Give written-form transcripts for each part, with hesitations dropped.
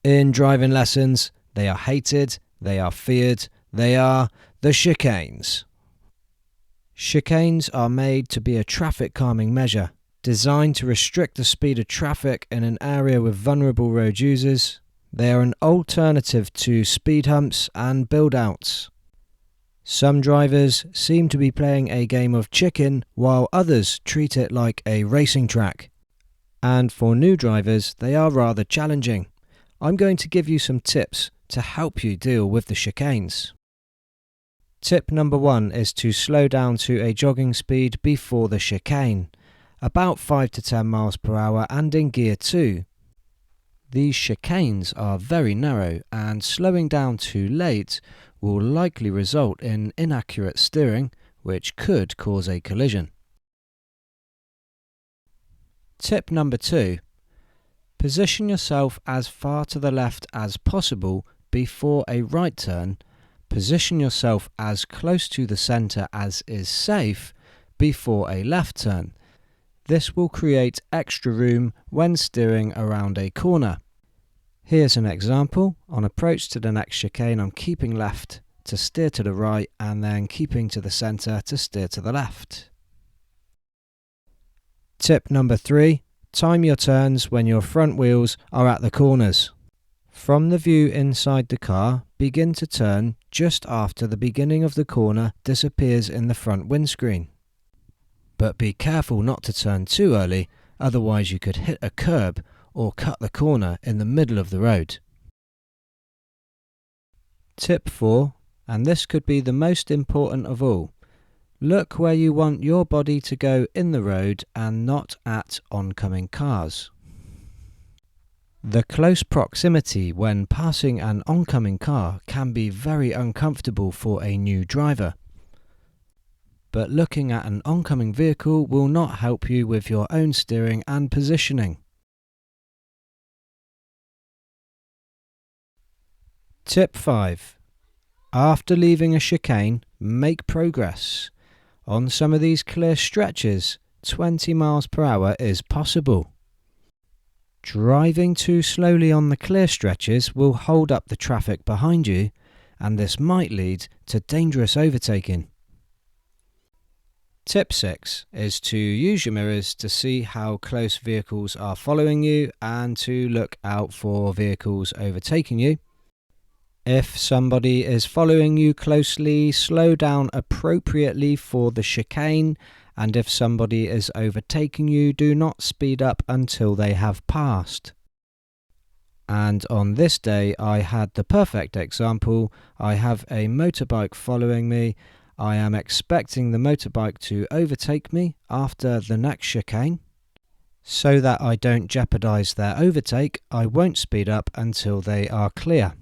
In driving lessons, they are hated, they are feared, they are the chicanes. Chicanes are made to be a traffic calming measure, designed to restrict the speed of traffic in an area with vulnerable road users. They are an alternative to speed humps and build-outs. Some drivers seem to be playing a game of chicken, while others treat it like a racing track. And for new drivers, they are rather challenging. I'm going to give you some tips to help you deal with the chicanes. Tip number 1 is to slow down to a jogging speed before the chicane, about 5 to 10 miles per hour and in gear 2. These chicanes are very narrow, and slowing down too late will likely result in inaccurate steering, which could cause a collision. Tip number 2. Position yourself as far to the left as possible before a right turn. Position yourself as close to the centre as is safe before a left turn. This will create extra room when steering around a corner. Here's an example. On approach to the next chicane, I'm keeping left to steer to the right and then keeping to the centre to steer to the left. Tip number 3. Time your turns when your front wheels are at the corners. From the view inside the car, begin to turn just after the beginning of the corner disappears in the front windscreen. But be careful not to turn too early, otherwise you could hit a curb or cut the corner in the middle of the road. Tip 4, and this could be the most important of all. Look where you want your body to go in the road and not at oncoming cars. The close proximity when passing an oncoming car can be very uncomfortable for a new driver. But looking at an oncoming vehicle will not help you with your own steering and positioning. Tip 5. After leaving a chicane, make progress. On some of these clear stretches, 20 miles per hour is possible. Driving too slowly on the clear stretches will hold up the traffic behind you, and this might lead to dangerous overtaking. Tip 6 is to use your mirrors to see how close vehicles are following you and to look out for vehicles overtaking you. If somebody is following you closely, slow down appropriately for the chicane, and if somebody is overtaking you, do not speed up until they have passed. And on this day, I had the perfect example. I have a motorbike following me. I am expecting the motorbike to overtake me after the next chicane. So that I don't jeopardize their overtake, I won't speed up until they are clear.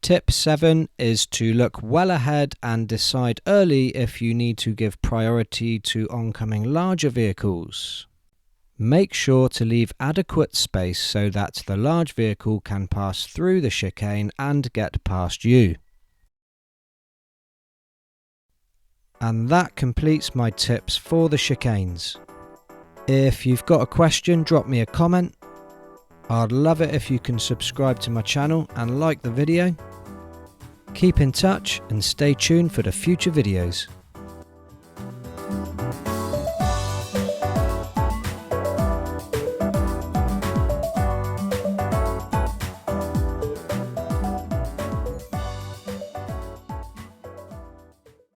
Tip 7 is to look well ahead and decide early if you need to give priority to oncoming larger vehicles. Make sure to leave adequate space so that the large vehicle can pass through the chicane and get past you. And that completes my tips for the chicanes. If you've got a question, drop me a comment. I'd love it if you can subscribe to my channel and like the video. Keep in touch and stay tuned for the future videos.